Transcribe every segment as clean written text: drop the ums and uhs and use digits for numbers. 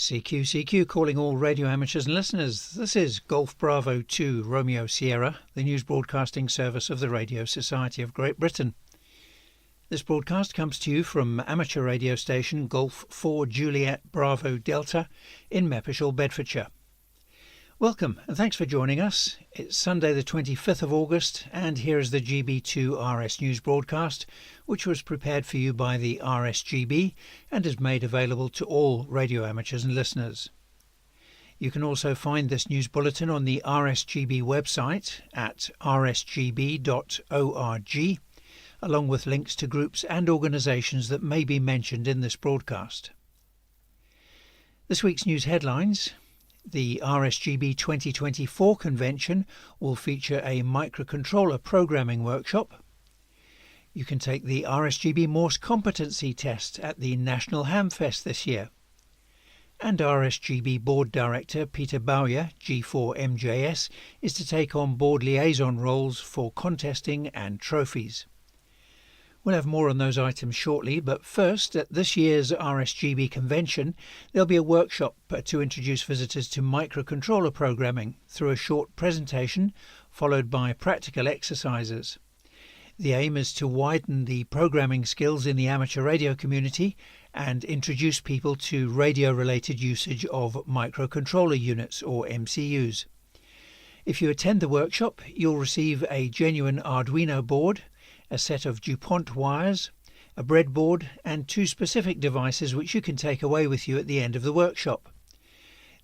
CQ calling all radio amateurs and listeners. This is Golf Bravo 2 Romeo Sierra, the news broadcasting service of the Radio Society of Great Britain. This broadcast comes to you from amateur radio station Golf 4 Juliet Bravo Delta in Mappishall, Bedfordshire. Welcome and thanks for joining us. It's Sunday the 25th of August and here is the GB2RS news broadcast, which was prepared for you by the RSGB and is made available to all radio amateurs and listeners. You can also find this news bulletin on the RSGB website at rsgb.org, along with links to groups and organisations that may be mentioned in this broadcast. This week's news headlines. The RSGB 2024 convention will feature a microcontroller programming workshop. You can take the RSGB Morse competency test at the National Hamfest this year. And RSGB Board Director Peter Bowyer, G4JBD, is to take on board liaison roles for contesting and trophies. We'll have more on those items shortly, but first, at this year's RSGB convention, there'll be a workshop to introduce visitors to microcontroller programming through a short presentation followed by practical exercises. The aim is to widen the programming skills in the amateur radio community and introduce people to radio-related usage of microcontroller units or MCUs. If you attend the workshop, you'll receive a genuine Arduino board, a set of DuPont wires, a breadboard and two specific devices which you can take away with you at the end of the workshop.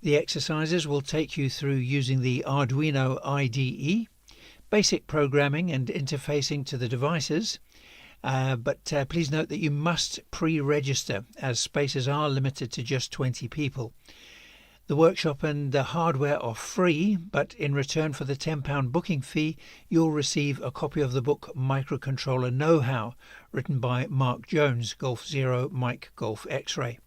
The exercises will take you through using the Arduino IDE, basic programming and interfacing to the devices, but please note that you must pre-register as spaces are limited to just 20 people. The workshop and the hardware are free, but in return for the £10 booking fee, you'll receive a copy of the book Microcontroller Know-How, written by Mark Jones, Golf Zero Mike Golf X-Ray.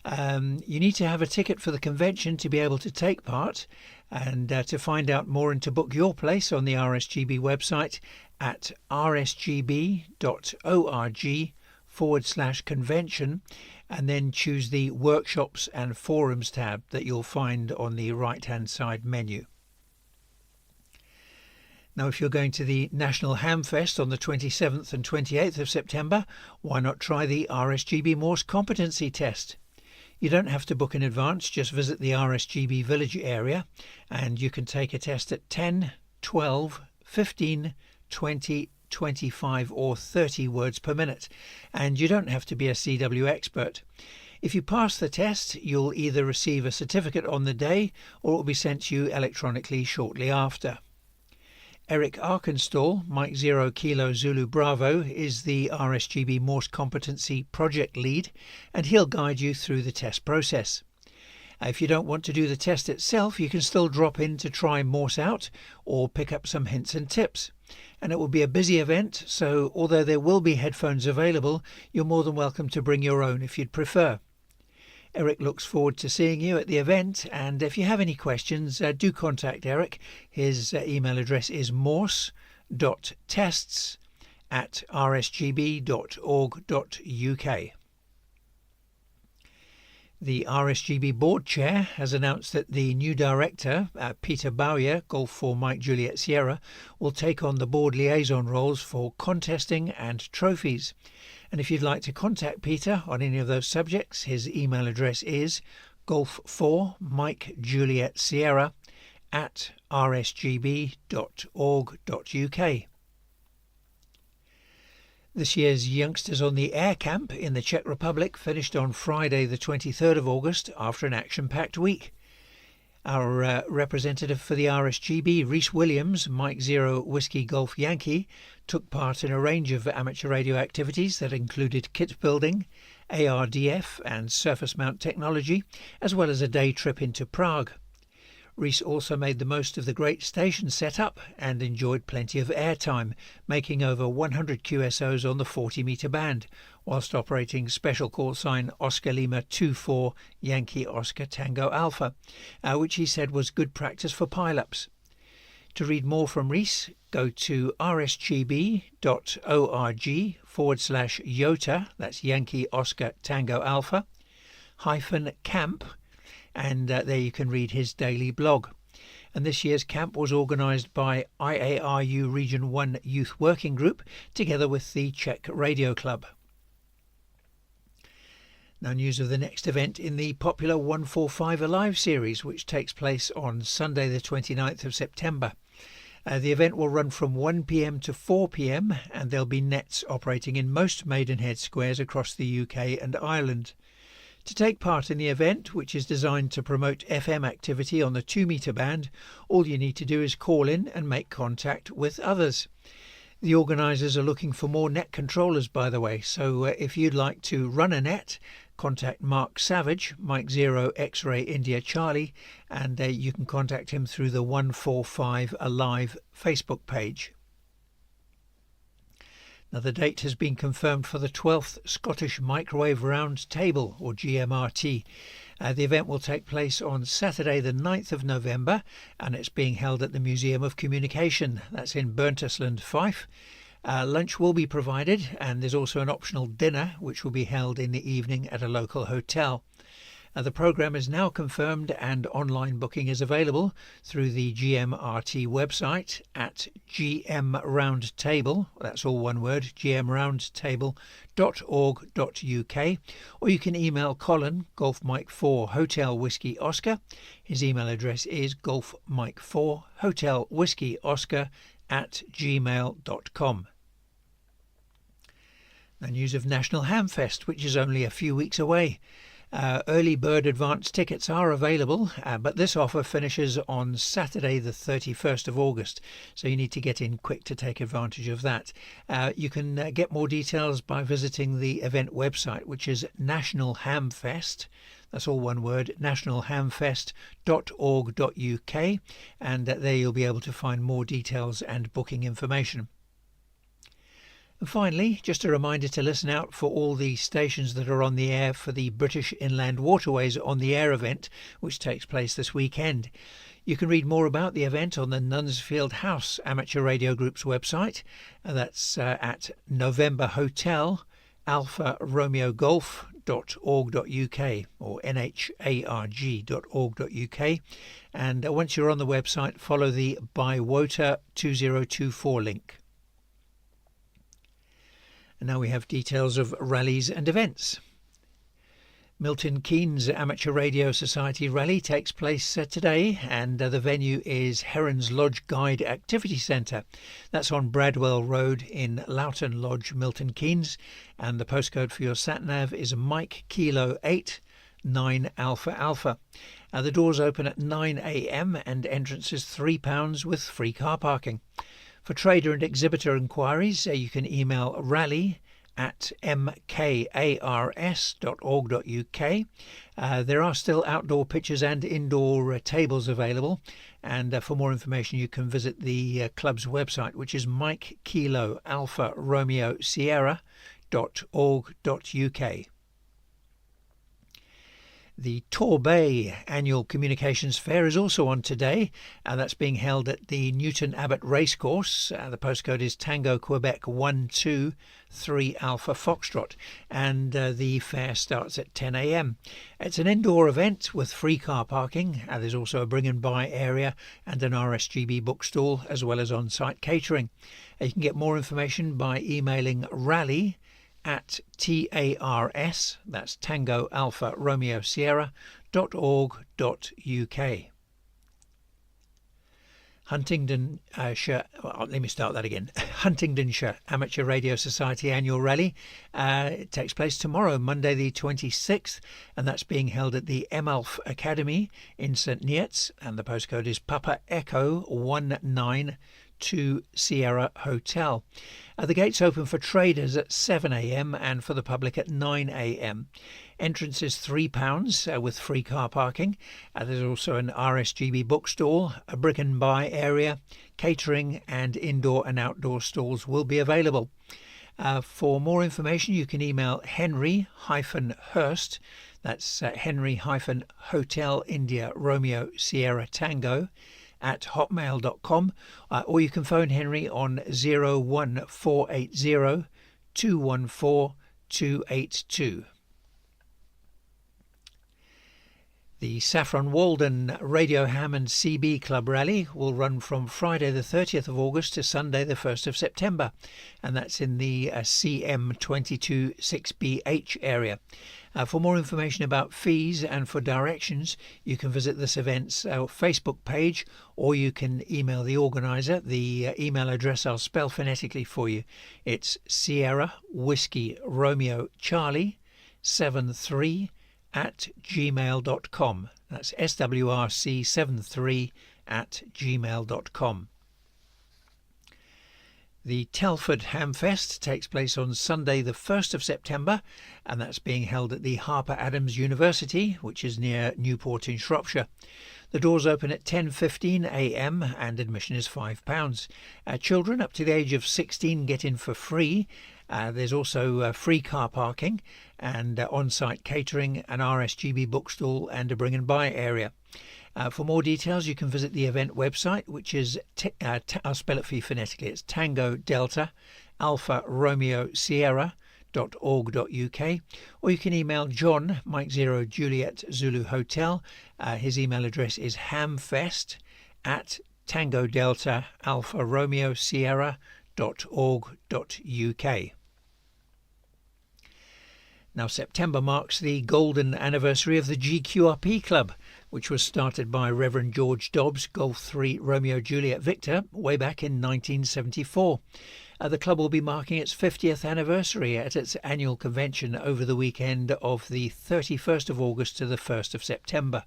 You need to have a ticket for the convention to be able to take part, and to find out more and to book your place on the RSGB website at rsgb.org/convention, and then choose the Workshops and Forums tab that you'll find on the right-hand side menu. Now, if you're going to the National Hamfest on the 27th and 28th of September, why not try the RSGB Morse competency test? You don't have to book in advance, just visit the RSGB village area and you can take a test at 10, 12, 15, 20, 25 or 30 words per minute, and you don't have to be a CW expert. If you pass the test, you'll either receive a certificate on the day or it will be sent to you electronically shortly after. Eric Arkenstall, Mike Zero Kilo Zulu Bravo, is the RSGB Morse Competency Project Lead, and he'll guide you through the test process. If you don't want to do the test itself, you can still drop in to try Morse out or pick up some hints and tips. And it will be a busy event, so although there will be headphones available, you're more than welcome to bring your own if you'd prefer. Eric looks forward to seeing you at the event, and if you have any questions, do contact Eric. His email address is morse.tests@rsgb.org.uk. The RSGB Board Chair has announced that the new director, Peter Bowyer, Golf 4 Mike Juliet Sierra, will take on the board liaison roles for contesting and trophies. And if you'd like to contact Peter on any of those subjects, his email address is golf4 Mike Juliet Sierra @rsgb.org.uk. This year's Youngsters on the Air Camp in the Czech Republic finished on Friday the 23rd of August after an action-packed week. Our representative for the RSGB, Rhys Williams, Mike Zero Whiskey Golf Yankee, took part in a range of amateur radio activities that included kit building, ARDF and surface mount technology, as well as a day trip into Prague. Rhys also made the most of the great station setup and enjoyed plenty of airtime, making over 100 QSOs on the 40-metre band, whilst operating special call sign Oscar Lima 24 Yankee Oscar Tango Alpha, which he said was good practice for pile-ups. To read more from Rhys, go to rsgb.org/YOTA, that's Yankee Oscar Tango Alpha, Camp, and there you can read his daily blog. And this year's camp was organised by IARU Region 1 Youth Working Group together with the Czech Radio Club. Now news of the next event in the popular 145 Alive series, which takes place on Sunday the 29th of September. The event will run from 1 p.m. to 4 p.m. and there'll be nets operating in most Maidenhead squares across the UK and Ireland. To take part in the event, which is designed to promote FM activity on the 2-metre band, all you need to do is call in and make contact with others. The organisers are looking for more net controllers, by the way, so if you'd like to run a net, contact Mark Savage, Mike 0 X-Ray India Charlie, and you can contact him through the 145 Alive Facebook page. Now, the date has been confirmed for the 12th Scottish Microwave Round Table, or GMRT. The event will take place on Saturday the 9th of November, and it's being held at the Museum of Communication. That's in Burntisland, Fife. Lunch will be provided, and there's also an optional dinner, which will be held in the evening at a local hotel. The programme is now confirmed and online booking is available through the GMRT website at gmroundtable, that's all one word, gmroundtable.org.uk, or you can email Colin, Golf Mike 4 Hotel Whiskey Oscar. His email address is golfmike4 Hotel Whiskey Oscar @gmail.com. The news of National Hamfest, which is only a few weeks away. Early bird advance tickets are available, but this offer finishes on Saturday the 31st of August, so you need to get in quick to take advantage of that. You can get more details by visiting the event website, which is National Hamfest. That's all one word, nationalhamfest.org.uk, and there you'll be able to find more details and booking information. And finally, just a reminder to listen out for all the stations that are on the air for the British Inland Waterways on the Air event, which takes place this weekend. You can read more about the event on the Nunsfield House Amateur Radio Group's website. That's at November Hotel Alpha Romeo Golf.org.uk or nharg.org.uk, and once you're on the website, follow the ByWOTA 2024 link. And now we have details of rallies and events. Milton Keynes Amateur Radio Society Rally takes place today, and the venue is Heron's Lodge Guide Activity Centre. That's on Bradwell Road in Loughton Lodge, Milton Keynes, and the postcode for your sat-nav is Mike Kilo 8 9 Alpha Alpha. The doors open at 9 a.m. and entrance is £3 with free car parking. For trader and exhibitor inquiries, you can email rally@mkars.org.uk. There are still outdoor pitches and indoor tables available, and for more information you can visit the club's website, which is Mike Kilo Alpha Romeo Sierra.org.uk. The Torbay Annual Communications Fair is also on today, and that's being held at the Newton Abbot Racecourse. The postcode is Tango Quebec 123 Alpha Foxtrot, and the fair starts at 10 a.m. It's an indoor event with free car parking. There's also a bring and buy area and an RSGB bookstall, as well as on-site catering. You can get more information by emailing rally@TARS, that's Tango Alpha Romeo Sierra.org.uk. Huntingdonshire Amateur Radio Society Annual Rally. It takes place tomorrow, Monday the 26th, and that's being held at the Emalf Academy in St Neots, and the postcode is Papa Echo 192 Sierra Hotel. The gates open for traders at 7 a.m. and for the public at 9 a.m. Entrance is £3 with free car parking. There's also an RSGB bookstall, a brick and buy area, catering, and indoor and outdoor stalls will be available. For more information you can email Henry-Hurst, that's Henry-Hotel India Romeo Sierra Tango @hotmail.com, or you can phone Henry on 01480 214 282. The Saffron Walden Radio Hammond CB Club Rally will run from Friday the 30th of August to Sunday the 1st of September, and that's in the CM22 6BH area. For more information about fees and for directions, you can visit this event's Facebook page, or you can email the organiser. The email address I'll spell phonetically for you. It's Sierra Whiskey Romeo Charlie 73 at gmail.com. That's swrc73@gmail.com. The Telford Hamfest takes place on Sunday the 1st of September, and that's being held at the Harper Adams University, which is near Newport in Shropshire. The doors open at 10:15 a.m. and admission is £5. Children up to the age of 16 get in for free. There's also free car parking and on-site catering, an RSGB bookstall and a bring and buy area. For more details, you can visit the event website, which is, I'll spell it for you phonetically, it's Tango Delta Alpha Romeo Sierra.org.uk, or you can email John, Mike Zero Juliet Zulu Hotel. His email address is hamfest@Tango Delta Alpha Romeo Sierra.org.uk. Now, September marks the golden anniversary of the GQRP Club, which was started by Reverend George Dobbs, Golf 3 Romeo Juliet Victor, way back in 1974. The club will be marking its 50th anniversary at its annual convention over the weekend of the 31st of August to the 1st of September.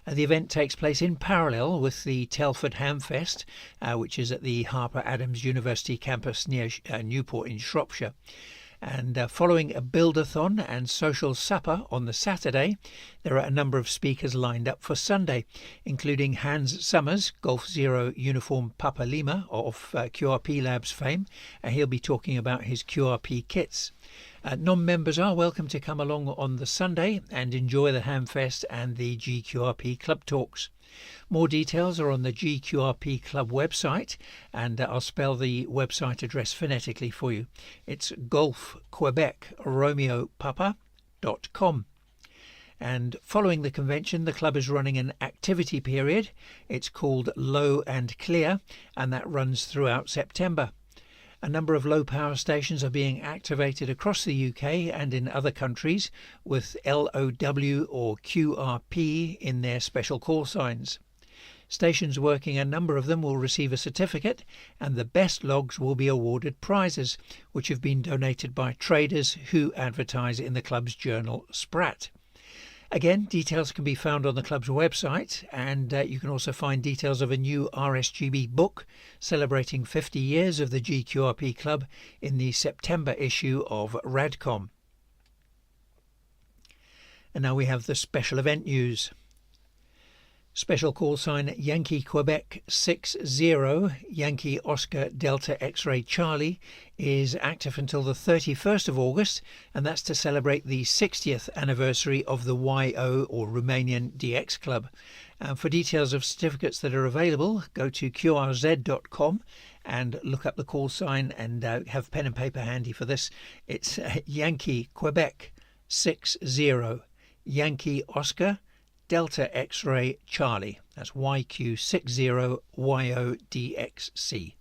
The event takes place in parallel with the Telford Hamfest, which is at the Harper Adams University campus near Newport in Shropshire. And following a build-a-thon and social supper on the Saturday, there are a number of speakers lined up for Sunday, including Hans Summers, Golf Zero Uniform Papa Lima of QRP Labs fame. He'll be talking about his QRP kits. Non-members are welcome to come along on the Sunday and enjoy the Hamfest and the GQRP Club Talks. More details are on the GQRP Club website, and I'll spell the website address phonetically for you. It's golfquebecromeopapa.com. And following the convention, the club is running an activity period. It's called Low and Clear, and that runs throughout September. A number of low-power stations are being activated across the UK and in other countries with LOW or QRP in their special call signs. Stations working a number of them will receive a certificate, and the best logs will be awarded prizes, which have been donated by traders who advertise in the club's journal Sprat. Again, details can be found on the club's website, and you can also find details of a new RSGB book celebrating 50 years of the GQRP Club in the September issue of Radcom. And now we have the special event news. Special call sign Yankee Quebec 60 Yankee Oscar Delta X-Ray Charlie is active until the 31st of August, and that's to celebrate the 60th anniversary of the YO or Romanian DX Club. For details of certificates that are available, go to qrz.com and look up the call sign and have pen and paper handy for this. It's Yankee Quebec 60 Yankee Oscar Delta X-Ray Charlie. That's YQ60YODXC.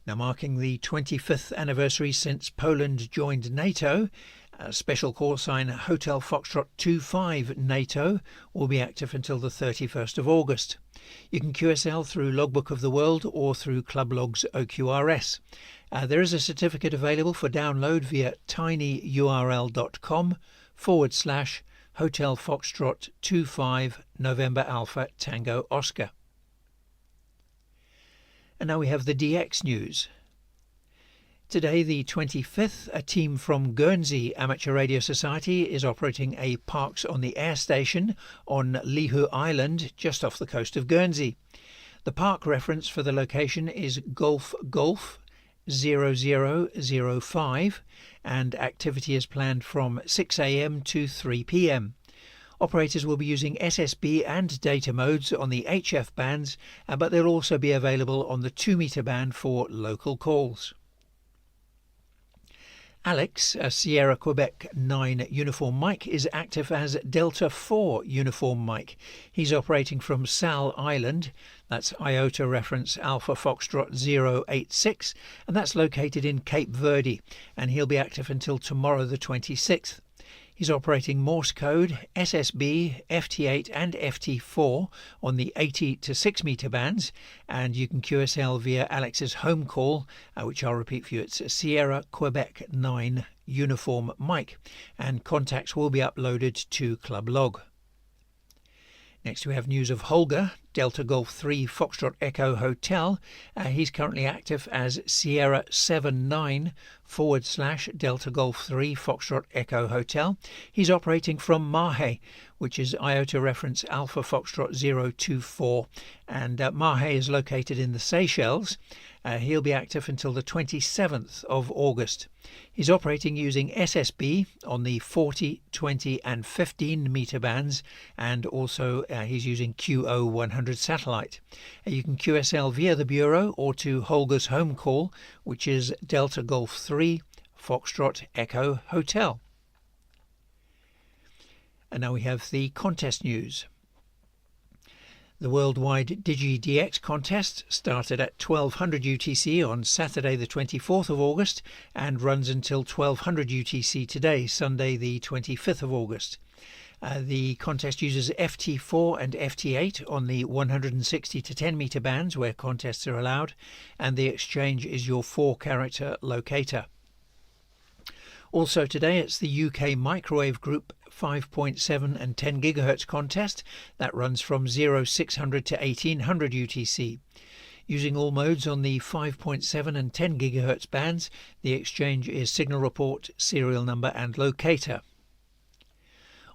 Now, marking the 25th anniversary since Poland joined NATO, special call sign Hotel Foxtrot 25 NATO will be active until the 31st of August. You can QSL through Logbook of the World or through Club Logs OQRS. There is a certificate available for download via tinyurl.com/Hotel Foxtrot 25 November Alpha Tango Oscar. And now we have the DX news. Today, the 25th, a team from Guernsey Amateur Radio Society is operating a Parks on the Air station on Lihu Island, just off the coast of Guernsey. The park reference for the location is Golf 0005, and activity is planned from 6 a.m. to 3 p.m. Operators will be using SSB and data modes on the HF bands, but they'll also be available on the 2-meter band for local calls. Alex, a Sierra Quebec 9 Uniform Mike, is active as Delta 4 Uniform Mike. He's operating from Sal Island, that's Iota reference Alpha Foxtrot 086, and that's located in Cape Verde, and he'll be active until tomorrow the 26th. He's operating Morse code, SSB, FT8 and FT4 on the 80 to 6 metre bands, and you can QSL via Alex's home call, which I'll repeat for you. It's Sierra Quebec 9 Uniform Mike, and contacts will be uploaded to Club Log. Next we have news of Holger, Delta Golf 3 Foxtrot Echo Hotel. He's currently active as Sierra 79 / Delta Golf 3 Foxtrot Echo Hotel. He's operating from Mahe, which is Iota reference Alpha Foxtrot 024, and Mahe is located in the Seychelles. He'll be active until the 27th of August. He's operating using SSB on the 40, 20 and 15 metre bands, and also he's using QO100 satellite. You can QSL via the Bureau or to Holger's home call, which is Delta Golf 3 Foxtrot Echo Hotel. And now we have the contest news. The worldwide DigiDX contest started at 1200 UTC on Saturday the 24th of August and runs until 1200 UTC today, Sunday the 25th of August. The contest uses FT4 and FT8 on the 160 to 10 metre bands where contests are allowed, and the exchange is your 4-character locator. Also today it's the UK Microwave Group 5.7 and 10 GHz contest that runs from 0600 to 1800 UTC. Using all modes on the 5.7 and 10 GHz bands, the exchange is signal report, serial number and locator.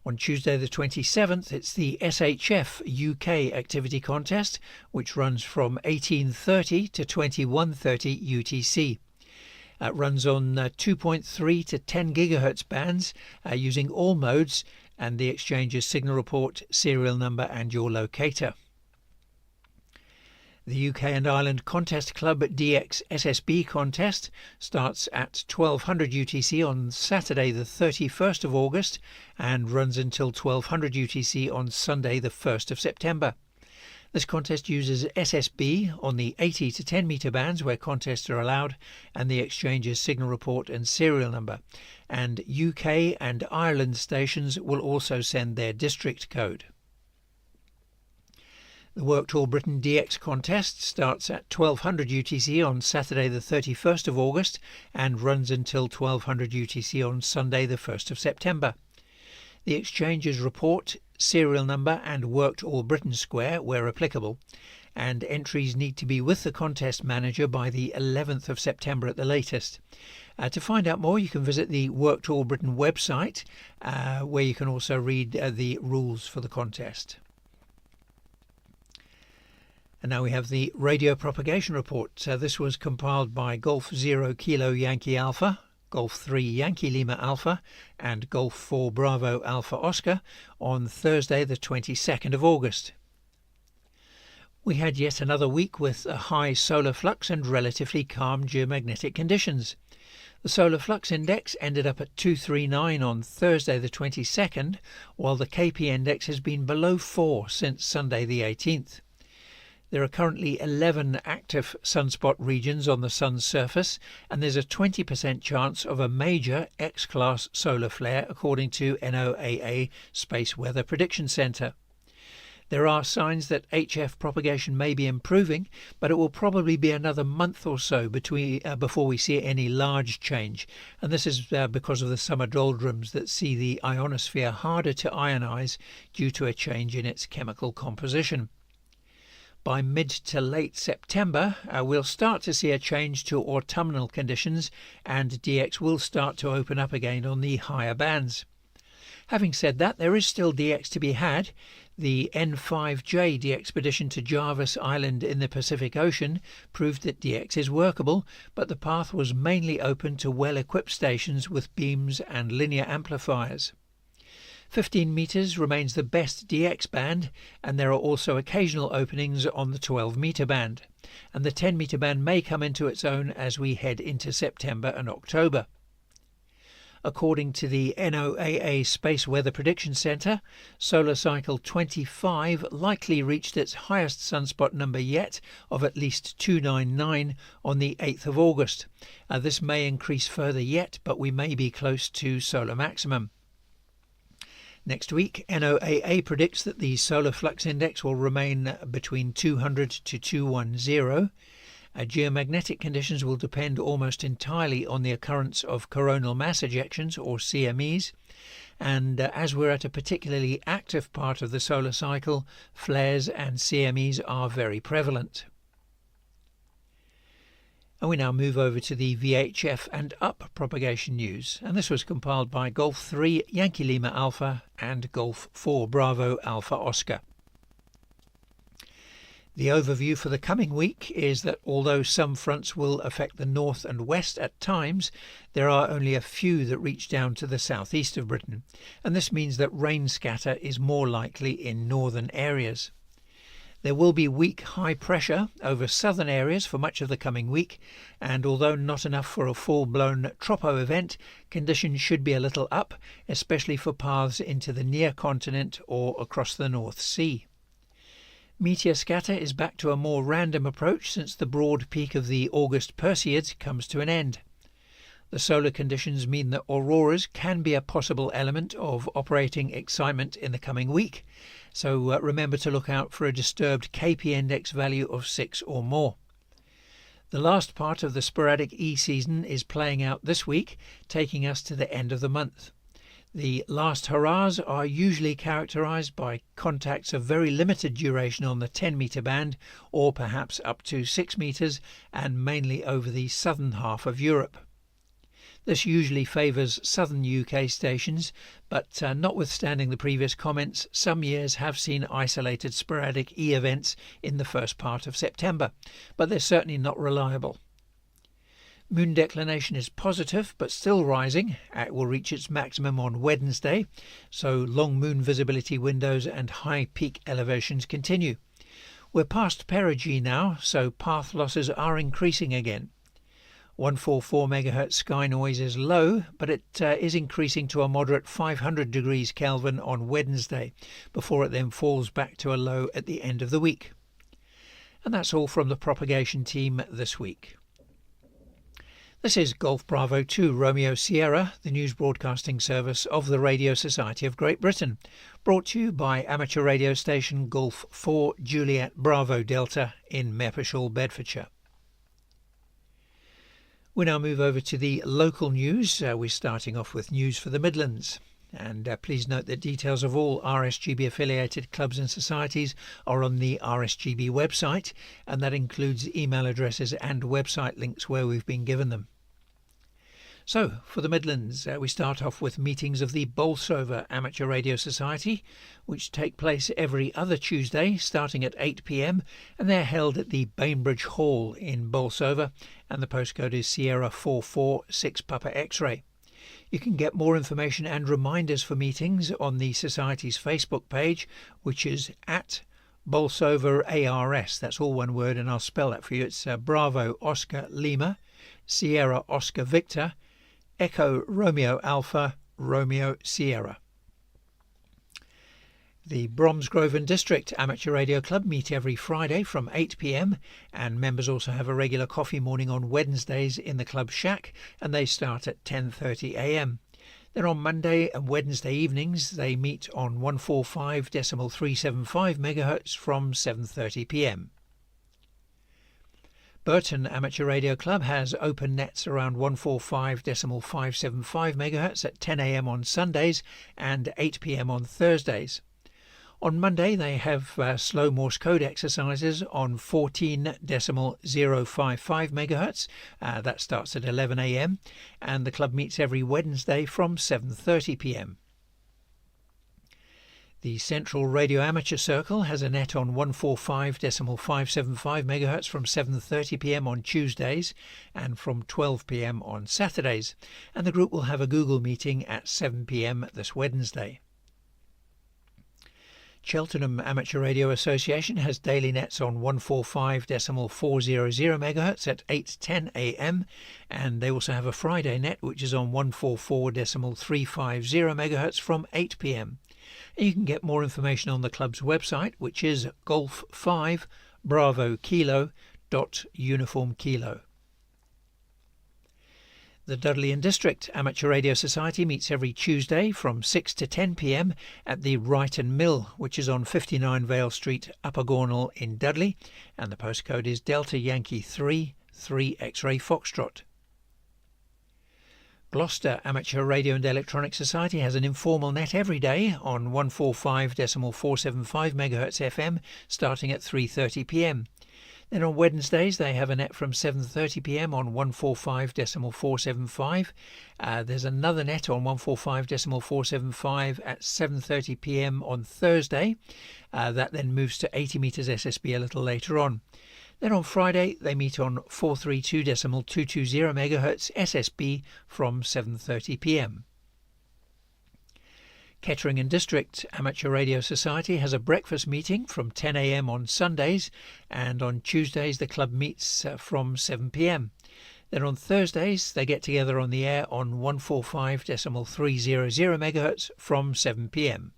On Tuesday the 27th, it's the SHF UK Activity Contest, which runs from 1830 to 2130 UTC. It runs on 2.3 to 10 GHz bands using all modes, and the exchange is signal report, serial number and your locator. The UK and Ireland Contest Club DX SSB contest starts at 1200 UTC on Saturday the 31st of August and runs until 1200 UTC on Sunday the 1st of September. This contest uses SSB on the 80 to 10 metre bands where contests are allowed, and the exchange is signal report and serial number. And UK and Ireland stations will also send their district code. The Worked All Britain DX contest starts at 1200 UTC on Saturday the 31st of August and runs until 1200 UTC on Sunday the 1st of September. The exchange is report, serial number and Worked All Britain Square where applicable, and entries need to be with the contest manager by the 11th of September at the latest. To find out more, you can visit the Worked All Britain website, where you can also read the rules for the contest. And now we have the radio propagation report. This was compiled by Golf 0 Kilo Yankee Alpha, Golf 3 Yankee Lima Alpha and Golf 4 Bravo Alpha Oscar on Thursday the 22nd of August. We had yet another week with a high solar flux and relatively calm geomagnetic conditions. The solar flux index ended up at 239 on Thursday the 22nd, while the KP index has been below 4 since Sunday the 18th. There are currently 11 active sunspot regions on the Sun's surface, and there's a 20% chance of a major X-class solar flare according to NOAA Space Weather Prediction Center. There are signs that HF propagation may be improving, but it will probably be another month or so before we see any large change, and this is because of the summer doldrums that see the ionosphere harder to ionize due to a change in its chemical composition. By mid to late September, we'll start to see a change to autumnal conditions, and DX will start to open up again on the higher bands. Having said that, there is still DX to be had. The N5J, the expedition to Jarvis Island in the Pacific Ocean, proved that DX is workable, but the path was mainly open to well-equipped stations with beams and linear amplifiers. 15 metres remains the best DX band, and there are also occasional openings on the 12 metre band, and the 10 metre band may come into its own as we head into September and October. According to the NOAA Space Weather Prediction Center, solar cycle 25 likely reached its highest sunspot number yet of at least 299 on the 8th of August. This may increase further yet, but we may be close to solar maximum. Next week, NOAA predicts that the solar flux index will remain between 200 to 210. Geomagnetic conditions will depend almost entirely on the occurrence of coronal mass ejections, or CMEs, and as we're at a particularly active part of the solar cycle, flares and CMEs are very prevalent. And we now move over to the VHF and up propagation news, and this was compiled by Golf 3 Yankee Lima Alpha and Golf 4 Bravo Alpha Oscar. The overview for the coming week is that although some fronts will affect the north and west at times, there are only a few that reach down to the southeast of Britain, and this means that rain scatter is more likely in northern areas. There will be weak high pressure over southern areas for much of the coming week, and although not enough for a full-blown tropo event, conditions should be a little up, especially for paths into the near continent or across the North Sea. Meteor scatter is back to a more random approach since the broad peak of the August Perseids comes to an end. The solar conditions mean that auroras can be a possible element of operating excitement in the coming week, so remember to look out for a disturbed KP index value of 6 or more. The last part of the sporadic E season is playing out this week, taking us to the end of the month. The last hurrahs are usually characterized by contacts of very limited duration on the 10-meter band, or perhaps up to 6 meters, and mainly over the southern half of Europe. This usually favours southern UK stations, but notwithstanding the previous comments, some years have seen isolated sporadic E events in the first part of September, but they're certainly not reliable. Moon declination is positive but still rising. It will reach its maximum on Wednesday, so long moon visibility windows and high peak elevations continue. We're past perigee now, so path losses are increasing again. 144 MHz sky noise is low, but it is increasing to a moderate 500 degrees Kelvin on Wednesday, before it then falls back to a low at the end of the week. And that's all from the propagation team this week. This is Golf Bravo 2 Romeo Sierra, the news broadcasting service of the Radio Society of Great Britain, brought to you by amateur radio station Golf 4 Juliet Bravo Delta in Mapleshall, Bedfordshire. We now move over to the local news. We're starting off with news for the Midlands. And please note that details of all RSGB affiliated clubs and societies are on the RSGB website, and that includes email addresses and website links where we've been given them. So, for the Midlands, we start off with meetings of the Bolsover Amateur Radio Society, which take place every other Tuesday, starting at 8 p.m, and they're held at the Bainbridge Hall in Bolsover, and the postcode is Sierra 446 Papa X-ray. You can get more information and reminders for meetings on the Society's Facebook page, which is at Bolsover ARS. That's all one word, and I'll spell that for you. It's Bravo Oscar Lima, Sierra Oscar Victor, Echo Romeo Alpha, Romeo Sierra. The Bromsgrove and District Amateur Radio Club meet every Friday from 8 p.m, and members also have a regular coffee morning on Wednesdays in the club shack, and they start at 10:30 a.m. Then on Monday and Wednesday evenings they meet on 145.375 MHz from 7:30 p.m. Burton Amateur Radio Club has open nets around 145.575 MHz at 10 a.m. on Sundays and 8 p.m. on Thursdays. On Monday they have slow Morse code exercises on 14.055 MHz. That starts at 11 a.m. and the club meets every Wednesday from 7:30 p.m. The Central Radio Amateur Circle has a net on 145.575 MHz from 7:30 p.m. on Tuesdays and from 12 p.m. on Saturdays, and the group will have a Google meeting at 7 p.m. this Wednesday. Cheltenham Amateur Radio Association has daily nets on 145.400 MHz at 8:10 a.m. and they also have a Friday net which is on 144.350 MHz from 8 p.m. And you can get more information on the club's website, which is Golf 5 Bravo Kilo .Uniform Kilo. The Dudley and District Amateur Radio Society meets every Tuesday from 6 to 10 p.m. at the Wrighton Mill, which is on 59 Vale Street, Upper Gornal in Dudley, and the postcode is Delta Yankee 3 X-Ray Foxtrot. Gloucester Amateur Radio and Electronic Society has an informal net every day on 145.475 MHz FM starting at 3:30 p.m. Then on Wednesdays they have a net from 7:30 p.m. on 145.475. There's another net on 145.475 at 7:30 p.m. on Thursday. That then moves to 80 meters SSB a little later on. Then on Friday they meet on 432.220 MHz SSB from 7:30 p.m. Kettering and District Amateur Radio Society has a breakfast meeting from 10 a.m. on Sundays, and on Tuesdays the club meets from 7 p.m. Then on Thursdays they get together on the air on 145.300 MHz from 7 p.m.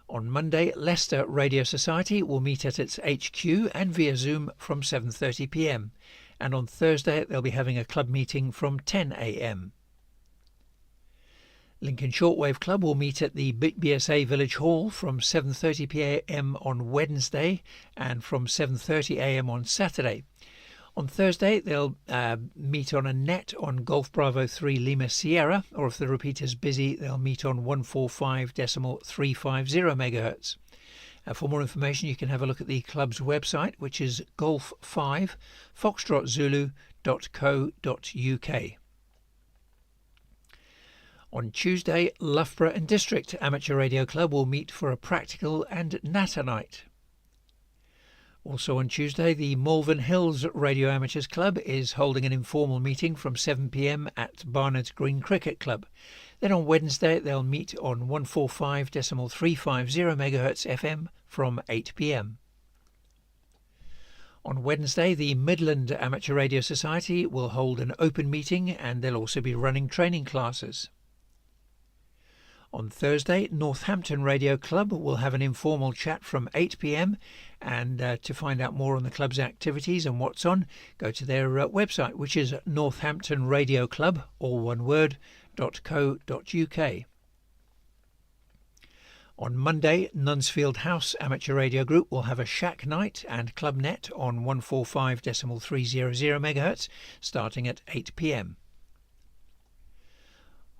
On Monday, Leicester Radio Society will meet at its HQ and via Zoom from 7:30 p.m. and on Thursday they'll be having a club meeting from 10 a.m. Lincoln Shortwave Club will meet at the BSA Village Hall from 7:30 p.m. on Wednesday and from 7:30 a.m. on Saturday. On Thursday they'll meet on a net on Golf Bravo 3 Lima Sierra, or if the repeater's busy they'll meet on 145.350 MHz. For more information you can have a look at the club's website, which is golf5foxtrotzulu.co.uk. On Tuesday, Loughborough and District Amateur Radio Club will meet for a practical and natter night. Also on Tuesday, the Malvern Hills Radio Amateurs Club is holding an informal meeting from 7 p.m. at Barnard Green Cricket Club. Then on Wednesday, they'll meet on 145.350 MHz FM from 8 p.m. On Wednesday, the Midland Amateur Radio Society will hold an open meeting and they'll also be running training classes. On Thursday, Northampton Radio Club will have an informal chat from 8 p.m. and to find out more on the club's activities and what's on, go to their website, which is Northampton Radio Club, all one word, .co.uk. On Monday, Nunsfield House Amateur Radio Group will have a shack night and club net on 145.300 MHz starting at 8 p.m.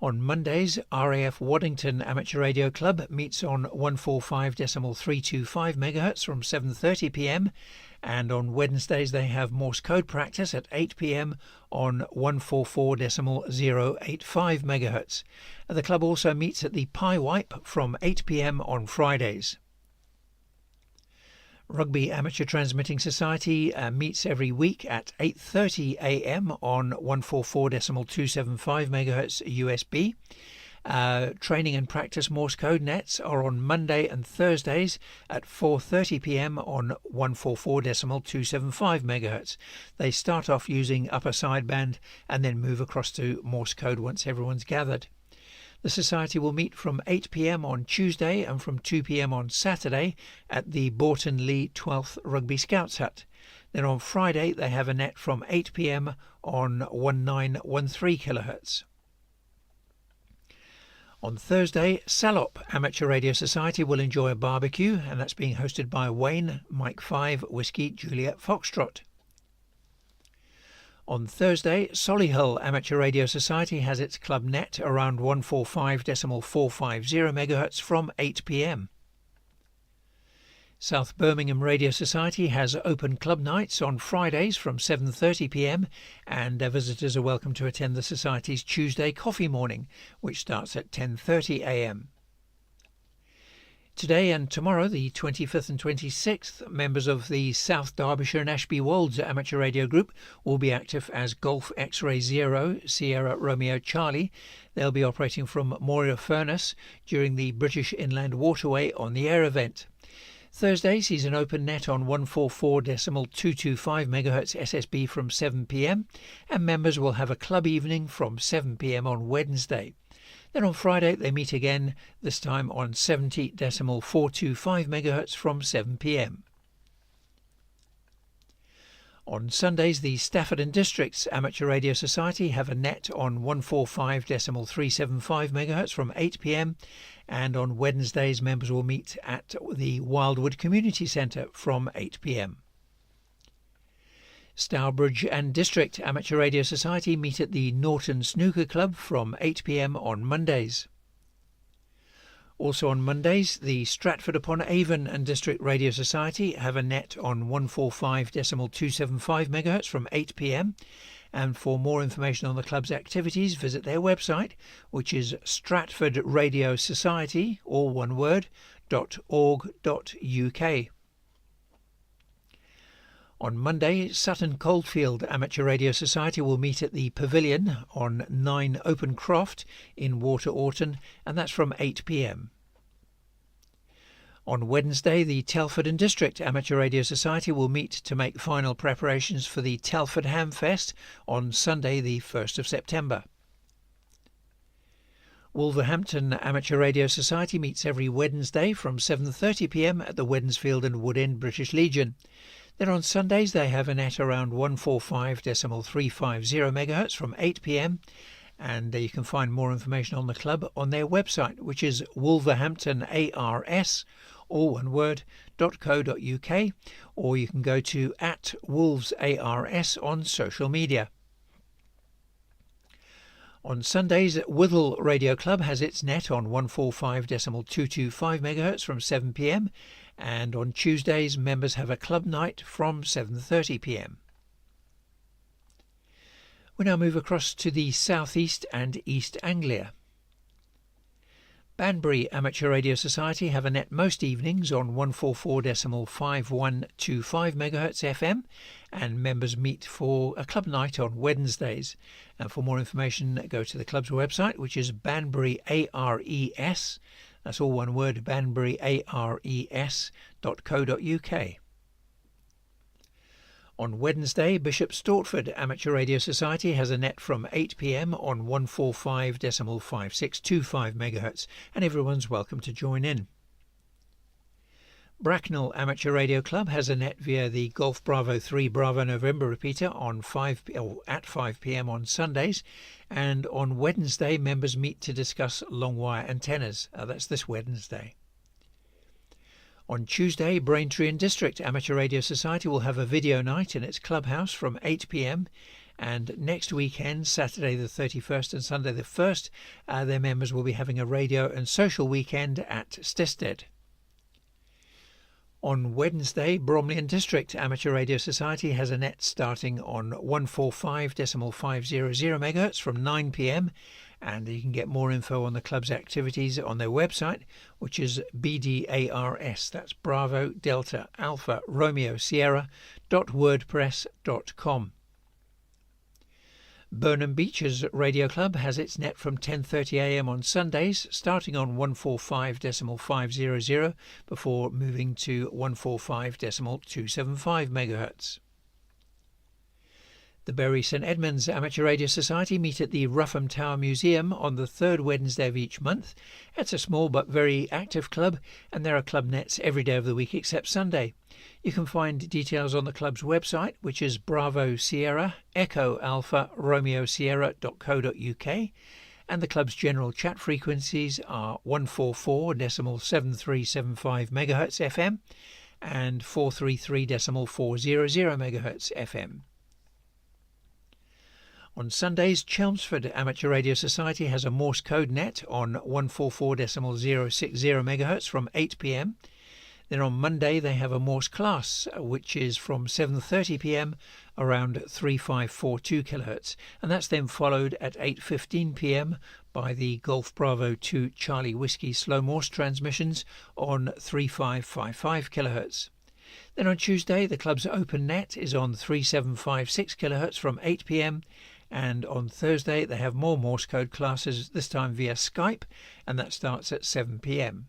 On Mondays, RAF Waddington Amateur Radio Club meets on 145.325 MHz from 7:30 p.m. and on Wednesdays they have Morse code practice at 8 p.m. on 144.085 MHz. The club also meets at the Pie Wipe from 8 p.m. on Fridays. Rugby Amateur Transmitting Society meets every week at 8:30 a.m. on 144.275 MHz USB. Training and practice Morse code nets are on Monday and Thursdays at 4:30 p.m. on 144.275 MHz. They start off using upper sideband and then move across to Morse code once everyone's gathered. The Society will meet from 8 p.m. on Tuesday and from 2 p.m. on Saturday at the Borton Lee 12th Rugby Scouts Hut. Then on Friday they have a net from 8 p.m. on 1913 kHz. On Thursday, Salop Amateur Radio Society will enjoy a barbecue, and that's being hosted by Wayne, Mike 5, Whiskey, Juliet Foxtrot. On Thursday, Solihull Amateur Radio Society has its club net around 145.450 MHz from 8 p.m. South Birmingham Radio Society has open club nights on Fridays from 7:30 p.m. and visitors are welcome to attend the Society's Tuesday coffee morning, which starts at 10:30 a.m. Today and tomorrow, the 25th and 26th, members of the South Derbyshire and Ashby Wolds Amateur Radio Group will be active as Golf X-Ray Zero, Sierra Romeo Charlie. They'll be operating from Moira Furnace during the British Inland Waterway on the air event. Thursday sees an open net on 144.225 MHz SSB from 7 p.m, and members will have a club evening from 7 p.m. on Wednesday. Then on Friday they meet again, this time on 70.425 MHz from 7 p.m. On Sundays, the Stafford and Districts Amateur Radio Society have a net on 145.375 MHz from 8 p.m, and on Wednesdays members will meet at the Wildwood Community Centre from 8 p.m. Stourbridge and District Amateur Radio Society meet at the Norton Snooker Club from 8 p.m. on Mondays. Also on Mondays, the Stratford-upon-Avon and District Radio Society have a net on 145.275 MHz from 8 p.m. And for more information on the club's activities, visit their website, which is stratfordradiosociety, all one word, .org.uk. On Monday, Sutton Coldfield Amateur Radio Society will meet at the Pavilion on 9 Open Croft in Water Orton, and that's from 8 p.m. On Wednesday, the Telford and District Amateur Radio Society will meet to make final preparations for the Telford Hamfest on Sunday, the 1st of September. Wolverhampton Amateur Radio Society meets every Wednesday from 7:30 p.m. at the Wednesfield and Wood End British Legion. Then on Sundays they have a net around 145.350 MHz from 8 p.m, and you can find more information on the club on their website, which is wolverhamptonars, all one word, .co.uk, or you can go to @wolvesars on social media. On Sundays, Withell Radio Club has its net on 145.225 MHz from 7 p.m, and on Tuesdays members have a club night from 7:30 p.m. We now move across to the South East and East Anglia. Banbury Amateur Radio Society have a net most evenings on 144.5125 MHz FM, and members meet for a club night on Wednesdays. And for more information, go to the club's website, which is Banbury ARES. That's all one word, banburyares.co.uk. On Wednesday, Bishop Stortford Amateur Radio Society has a net from 8 p.m. on 145.5625 MHz, and everyone's welcome to join in. Bracknell Amateur Radio Club has a net via the Golf Bravo 3 Bravo November repeater on at 5 p.m. on Sundays, and on Wednesday members meet to discuss long wire antennas. That's this Wednesday. On Tuesday, Braintree and District Amateur Radio Society will have a video night in its clubhouse from 8 p.m, and next weekend, Saturday the 31st and Sunday the 1st, their members will be having a radio and social weekend at Stisted. On Wednesday, Bromley and District Amateur Radio Society has a net starting on 145.500 MHz from 9 p.m, and you can get more info on the club's activities on their website, which is BDARS, that's Bravo Delta Alpha Romeo Sierra.wordpress.com. Burnham Beeches Radio Club has its net from 10:30 a.m. on Sundays, starting on 145.500 before moving to 145.275 MHz. The Bury St Edmunds Amateur Radio Society meet at the Rougham Tower Museum on the third Wednesday of each month. It's a small but very active club, and there are club nets every day of the week except Sunday. You can find details on the club's website, which is Bravo Sierra Echo Alpha Romeo Sierra.co.uk, and the club's general chat frequencies are 144.7375 MHz FM and 433.400 MHz FM. On Sundays, Chelmsford Amateur Radio Society has a Morse code net on 144.060 MHz from 8 p.m. Then on Monday they have a Morse class, which is from 7:30 p.m. around 3542 kHz, and that's then followed at 8:15 p.m. by the Golf Bravo 2 Charlie Whiskey slow Morse transmissions on 3555 kHz. Then on Tuesday the club's open net is on 3756 kHz from 8 p.m. and on Thursday they have more Morse code classes, this time via Skype, and that starts at 7 p.m.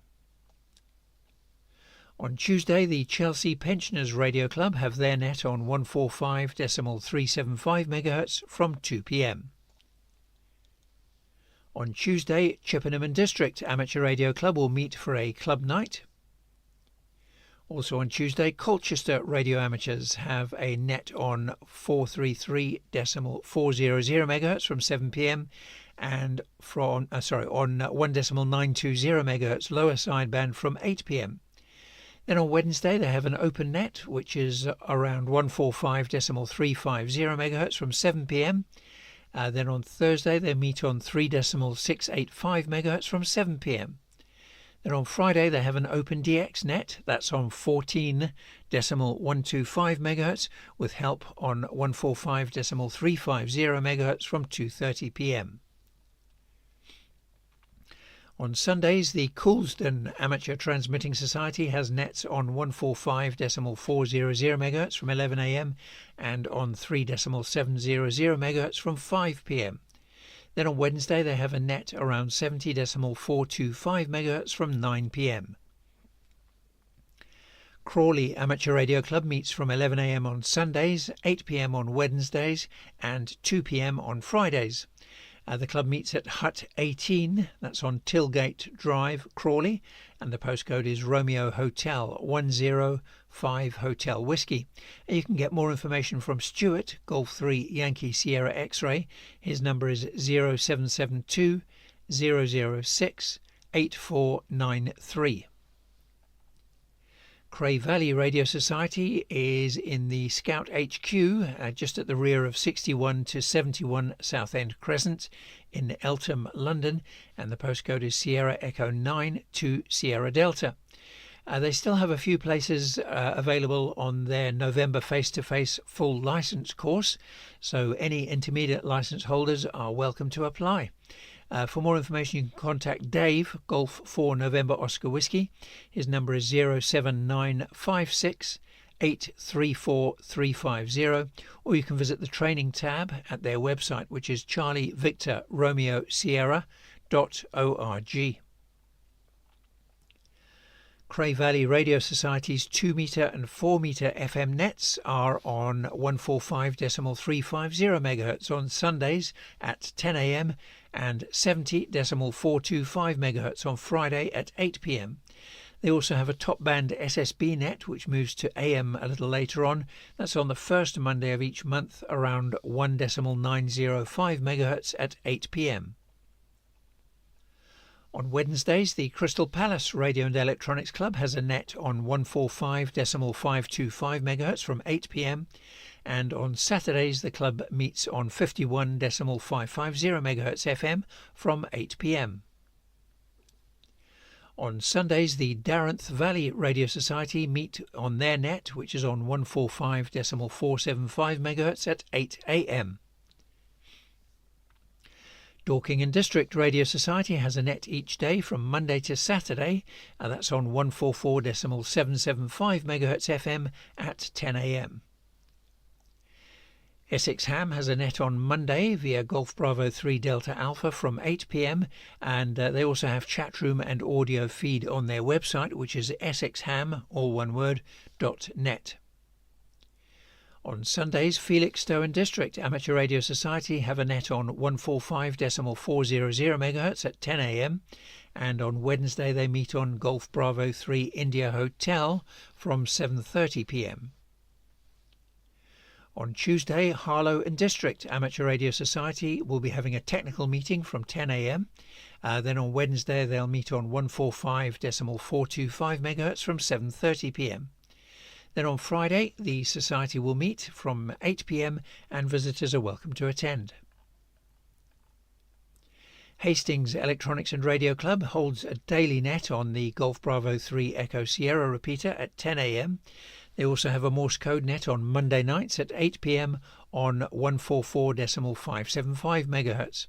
On Tuesday, the Chelsea Pensioners Radio Club have their net on 145.375 MHz from 2 p.m. On Tuesday, Chippenham and District Amateur Radio Club will meet for a club night. Also on Tuesday, Colchester Radio Amateurs have a net on 433.400 MHz from 7 p.m. and on 1.920 MHz lower sideband from 8 p.m. Then on Wednesday they have an open net which is around 145.350 MHz from 7 p.m. Then on Thursday they meet on 3.685 MHz from 7 p.m. Then on Friday they have an open DX net, that's on 14.125 MHz with help on 145.350 MHz from 2:30 p.m. On Sundays, the Coulsdon Amateur Transmitting Society has nets on 145.400 MHz from 11 a.m. and on 3.700 MHz from 5 p.m. Then on Wednesday they have a net around 70.425 MHz from 9 p.m. Crawley Amateur Radio Club meets from 11 a.m. on Sundays, 8 p.m. on Wednesdays and 2 p.m. on Fridays. The club meets at Hut 18, that's on Tilgate Drive, Crawley, and the postcode is Romeo Hotel 105 Hotel Whiskey. And you can get more information from Stuart, Golf 3 Yankee Sierra X-Ray. His number is 0772 006 8493. Cray Valley Radio Society is in the Scout HQ just at the rear of 61 to 71 Southend Crescent in Eltham, London, and the postcode is Sierra Echo 9 to Sierra Delta. They still have a few places available on their November face-to-face full license course, so any intermediate license holders are welcome to apply. For more information you can contact Dave, Golf 4 November Oscar Whiskey. His number is 07956 834 350, or you can visit the training tab at their website, which is charlievictorromeosierra.org. Cray Valley Radio Society's 2 metre and 4 metre FM nets are on 145.350 MHz on Sundays at 10 a.m. and 70.425 MHz on Friday at 8 p.m. They also have a top band SSB net which moves to AM a little later on. That's on the first Monday of each month around 1.905 MHz at 8 p.m. On Wednesdays, the Crystal Palace Radio and Electronics Club has a net on 145.525 MHz from 8 p.m. and on Saturdays the club meets on 51.550 MHz FM from 8 p.m. On Sundays, the Darenth Valley Radio Society meet on their net, which is on 145.475 MHz at 8 a.m. Dorking and District Radio Society has a net each day from Monday to Saturday, that's on 144.775 MHz FM at 10 a.m. Essex Ham has a net on Monday via Golf Bravo 3 Delta Alpha from 8 p.m. and they also have chat room and audio feed on their website, which is essexham, all one word, .net. On Sundays, Felixstowe and District Amateur Radio Society have a net on 145.400 MHz at 10 a.m. and on Wednesday they meet on Golf Bravo 3 India Hotel from 7:30 p.m. On Tuesday, Harlow and District Amateur Radio Society will be having a technical meeting from 10 a.m. Then on Wednesday they'll meet on 145.425 MHz from 7:30 p.m. Then on Friday the Society will meet from 8 p.m. and visitors are welcome to attend. Hastings Electronics and Radio Club holds a daily net on the Golf Bravo 3 Echo Sierra repeater at 10 a.m. They also have a Morse code net on Monday nights at 8 p.m. on 144.575 MHz.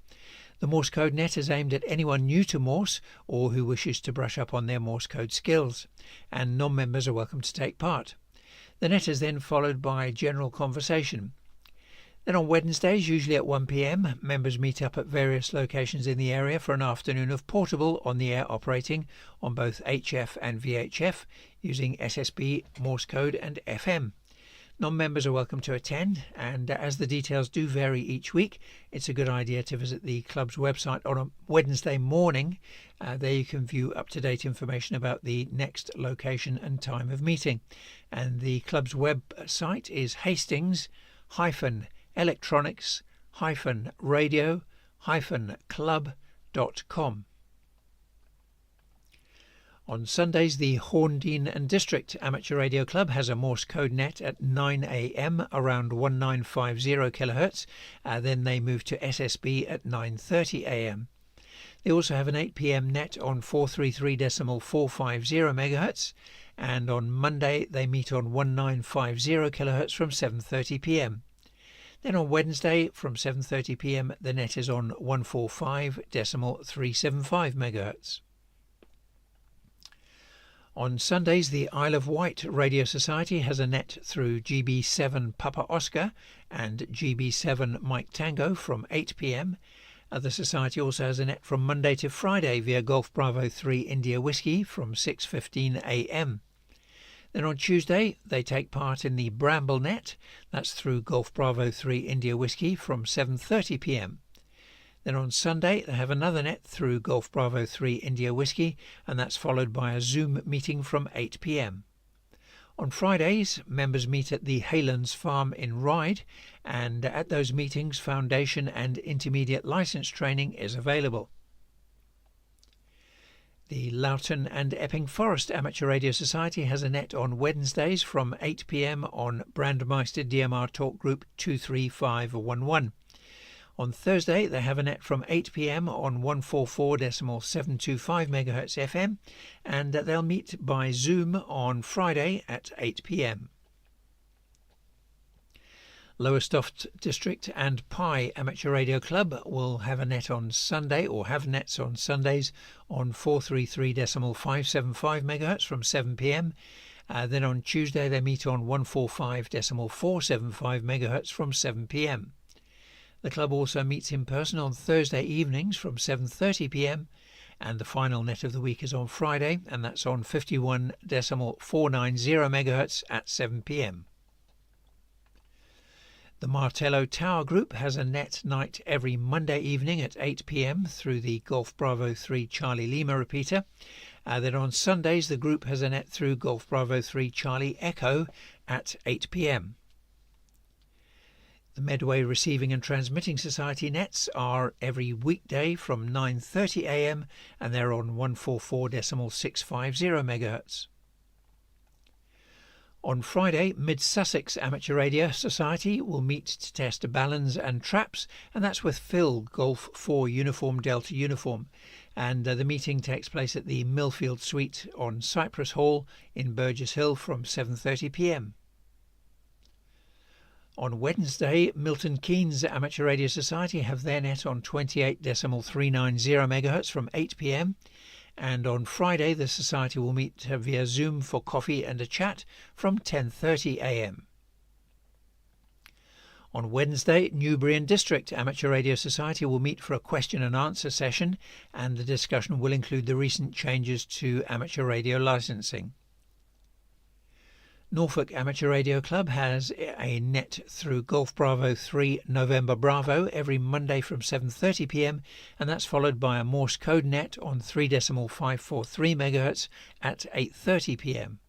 The Morse code net is aimed at anyone new to Morse or who wishes to brush up on their Morse code skills, and non-members are welcome to take part. The net is then followed by general conversation. Then on Wednesdays, usually at 1 p.m, members meet up at various locations in the area for an afternoon of portable on-the-air operating on both HF and VHF using SSB, Morse code and FM. Non-members are welcome to attend, and as the details do vary each week, it's a good idea to visit the club's website on a Wednesday morning. There you can view up-to-date information about the next location and time of meeting. And the club's website is hastings-electronics-radio-club.com. On Sundays, the Horndean and District Amateur Radio Club has a Morse code net at 9 a.m. around 1950 kHz. Then they move to SSB at 9:30 a.m. They also have an 8 p.m. net on 433.450 MHz, and on Monday they meet on 1950 kHz from 7:30 p.m. Then on Wednesday from 7:30 p.m. the net is on 145.375 MHz. On Sundays, the Isle of Wight Radio Society has a net through GB7 Papa Oscar and GB7 Mike Tango from 8 p.m. The Society also has a net from Monday to Friday via Golf Bravo 3 India Whiskey from 6:15 a.m. Then on Tuesday, they take part in the Bramble Net. That's through Golf Bravo 3 India Whiskey from 7:30 p.m. Then on Sunday, they have another net through Golf Bravo 3 India Whiskey, and that's followed by a Zoom meeting from 8 p.m. On Fridays, members meet at the Haylands Farm in Ryde, and at those meetings, foundation and intermediate license training is available. The Loughton and Epping Forest Amateur Radio Society has a net on Wednesdays from 8 p.m. on Brandmeister DMR Talk Group 23511. On Thursday, they have a net from 8 p.m. on 144.725 MHz FM, and they'll meet by Zoom on Friday at 8 p.m. Lowestoft District and Pye Amateur Radio Club will have a net on Sunday, or have nets on Sundays, on 433.575 MHz from 7 p.m. Then on Tuesday, they meet on 145.475 MHz from 7 p.m. The club also meets in person on Thursday evenings from 7:30 p.m. and the final net of the week is on Friday, and that's on 51.490 MHz at 7 p.m. The Martello Tower Group has a net night every Monday evening at 8 p.m. through the Golf Bravo 3 Charlie Lima repeater. Then on Sundays the group has a net through Golf Bravo 3 Charlie Echo at 8 p.m. The Medway Receiving and Transmitting Society nets are every weekday from 9:30 a.m. and they're on 144.650 MHz. On Friday, Mid-Sussex Amateur Radio Society will meet to test ballons and traps, and that's with Phil, Golf 4 Uniform Delta Uniform. And the meeting takes place at the Millfield Suite on Cypress Hall in Burgess Hill from 7:30 p.m. On Wednesday, Milton Keynes Amateur Radio Society have their net on 28.390 MHz from 8 p.m. And on Friday, the Society will meet via Zoom for coffee and a chat from 10:30 a.m. On Wednesday, Newbury and District Amateur Radio Society will meet for a question and answer session, and the discussion will include the recent changes to amateur radio licensing. Norfolk Amateur Radio Club has a net through Golf Bravo 3 November Bravo every Monday from 7:30 p.m. and that's followed by a Morse code net on 3.543 MHz at 8:30 p.m.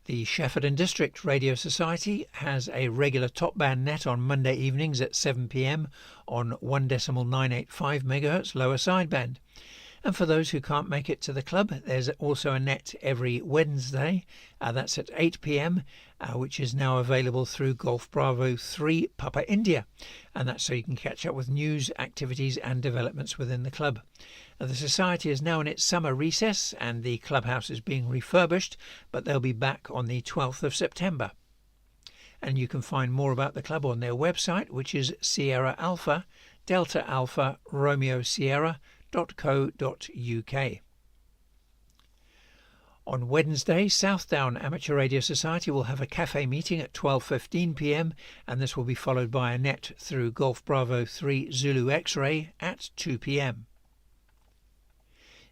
The Shepparton District Radio Society has a regular top band net on Monday evenings at 7 p.m. on 1.985 MHz lower sideband. And for those who can't make it to the club, there's also a net every Wednesday. That's at 8 p.m, which is now available through Golf Bravo 3 Papa India. And that's so you can catch up with news, activities and developments within the club. The Society is now in its summer recess and the clubhouse is being refurbished, but they'll be back on the 12th of September. And you can find more about the club on their website, which is Sierra Alpha Delta Alpha Romeo Sierra.co.uk. On Wednesday, Southdown Amateur Radio Society will have a cafe meeting at 12:15 p.m, and this will be followed by a net through Golf Bravo 3 Zulu X-Ray at 2 p.m.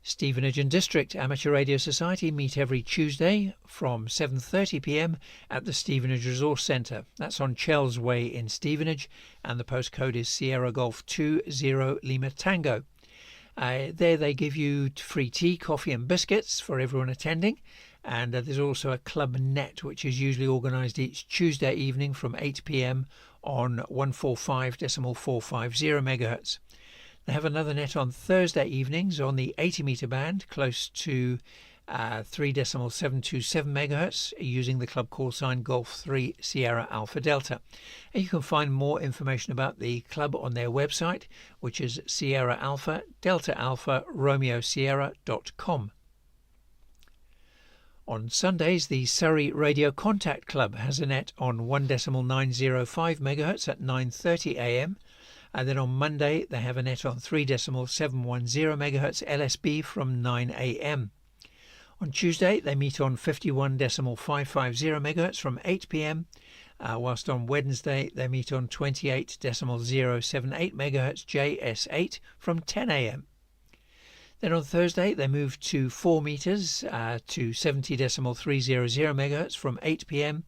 Stevenage and District Amateur Radio Society meet every Tuesday from 7:30 p.m. at the Stevenage Resource Centre. That's on Chells Way in Stevenage, and the postcode is Sierra Golf 20 Lima Tango. There they give you free tea, coffee and biscuits for everyone attending, and there's also a club net which is usually organised each Tuesday evening from 8 p.m. on 145.450 MHz. They have another net on Thursday evenings on the 80 metre band close to 3.727 MHz using the club call sign Golf 3 Sierra Alpha Delta. And you can find more information about the club on their website, which is Sierra Alpha Delta Alpha Romeo Sierra.com. On Sundays, the Surrey Radio Contact Club has a net on 1.905 MHz at 9:30 a.m. And then on Monday, they have a net on 3.710 MHz LSB from 9 a.m. On Tuesday, they meet on 51.550 MHz from 8 p.m, whilst on Wednesday, they meet on 28.078 MHz JS8 from 10 a.m. Then on Thursday, they move to 4 meters to 70.300 MHz from 8 p.m.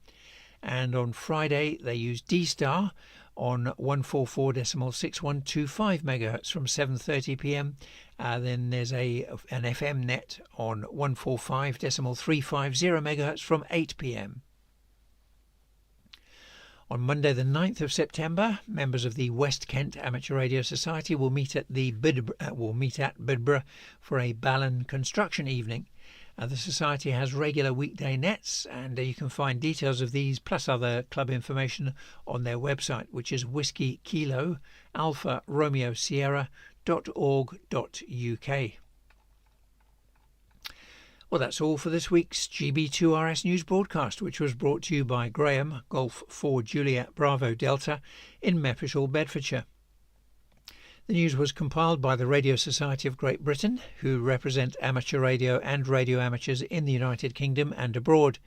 And on Friday, they use D-Star on 144.6125 MHz from 7:30 p.m. Then there's an FM net on 145.350 MHz from 8 p.m. On Monday the 9th of September, members of the West Kent Amateur Radio Society will meet at Bidborough for a Ballon construction evening. The Society has regular weekday nets, and you can find details of these plus other club information on their website, which is Whiskey Kilo Alpha Romeo Sierra.org.uk. Well, that's all for this week's GB2RS news broadcast, which was brought to you by Graham, Golf 4 Juliet Bravo Delta in Meppershall, Bedfordshire. The news was compiled by the Radio Society of Great Britain, who represent amateur radio and radio amateurs in the United Kingdom and abroad.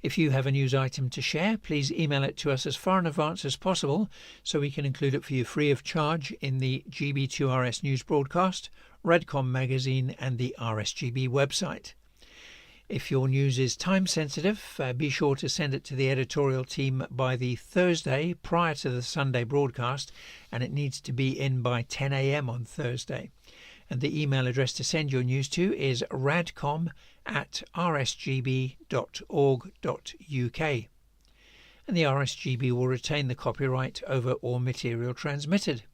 If you have a news item to share, please email it to us as far in advance as possible so we can include it for you free of charge in the GB2RS news broadcast, Redcom magazine and the RSGB website. If your news is time sensitive, be sure to send it to the editorial team by the Thursday prior to the Sunday broadcast, and it needs to be in by 10 a.m. on Thursday. And the email address to send your news to is radcom@rsgb.org.uk. And the RSGB will retain the copyright over all material transmitted.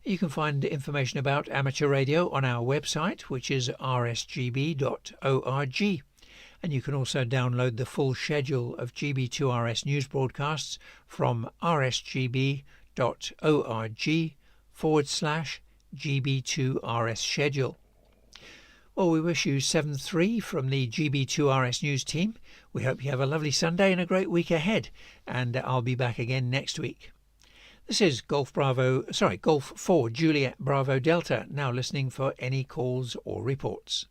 You can find information about amateur radio on our website, which is rsgb.org. And you can also download the full schedule of GB2RS news broadcasts from rsgb.org/GB2RS schedule. Well, we wish you 7-3 from the GB2RS news team. We hope you have a lovely Sunday and a great week ahead, and I'll be back again next week. This is Golf 4 Juliet Bravo Delta, now listening for any calls or reports.